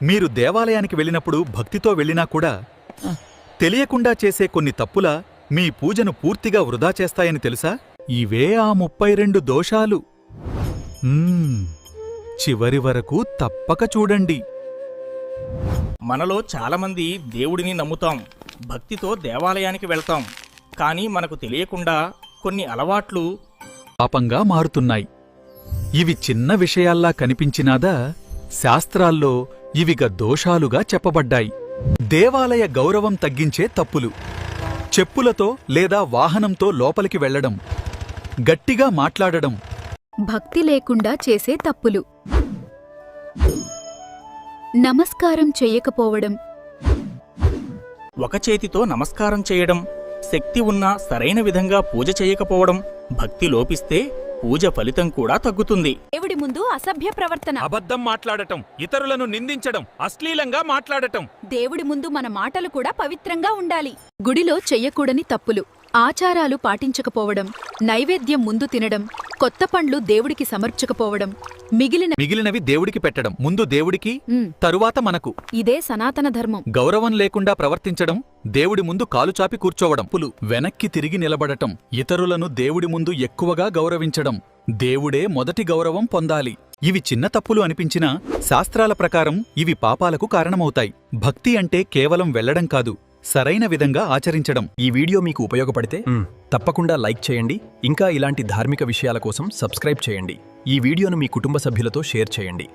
మీరు దేవాలయానికి వెళ్ళినప్పుడు భక్తితో వెళ్ళినా కూడా తెలియకుండా చేసే కొన్ని తప్పుల మీ పూజను పూర్తిగా వృధా చేస్తాయని తెలుసా? ఇవే ఆ 32 దోషాలు. చివరి వరకు తప్పక చూడండి. మనలో చాలామంది దేవుడిని నమ్ముతాం, భక్తితో దేవాలయానికి వెళ్తాం. కానీ మనకు తెలియకుండా కొన్ని అలవాట్లు పాపంగా మారుతున్నాయి. ఇవి చిన్న విషయాల్లా కనిపించినాదా శాస్త్రాల్లో ఇవిగ దోషాలుగా చెప్పబడ్డాయి. దేవాలయ గౌరవం తగ్గించే తప్పులు: చెప్పులతో లేదా వాహనంతో లోపలికి వెళ్లడం, గట్టిగా మాట్లాడడం, భక్తి లేకుండా చేసే తప్పులు, నమస్కారం చెయ్యకపోవడం, ఒక చేతితో నమస్కారం చేయడం, శక్తి ఉన్నా సరైన విధంగా పూజ చేయకపోవడం. భక్తి లోపిస్తే పూజ ఫలితం కూడా తగ్గుతుంది. దేవుడి ముందు అసభ్య ప్రవర్తన, అబద్ధం మాట్లాడటం, ఇతరులను నిందించడం, అశ్లీలంగా మాట్లాడటం. దేవుడి ముందు మన మాటలు కూడా పవిత్రంగా ఉండాలి. గుడిలో చెయ్యకూడని తప్పులు: ఆచారాలు పాటించకపోవడం, నైవేద్యం ముందు తినడం, కొత్త పండ్లు దేవుడికి సమర్చకపోవడం, మిగిలినవి దేవుడికి పెట్టడం. ముందు దేవుడికి, తరువాత మనకు. ఇదే సనాతన ధర్మం. గౌరవం లేకుండా ప్రవర్తించడం, దేవుడి ముందు కాలుచాపి కూర్చోవడం, వెనక్కి తిరిగి నిలబడటం, ఇతరులను దేవుడి ముందు ఎక్కువగా గౌరవించడం, దేవుడే మొదటి గౌరవం పొందాలి. ఇవి చిన్న తప్పులు అనిపించినా శాస్త్రాల ప్రకారం ఇవి పాపాలకు కారణమవుతాయి. భక్తి అంటే కేవలం వెళ్లడం కాదు, సరైన విధంగా ఆచరించడం. ఈ వీడియో మీకు ఉపయోగపడితే తప్పకుండా లైక్ చేయండి. ఇంకా ఇలాంటి ధార్మిక విషయాల కోసం సబ్స్క్రైబ్ చేయండి. ఈ వీడియోను మీ కుటుంబ సభ్యులతో షేర్ చేయండి.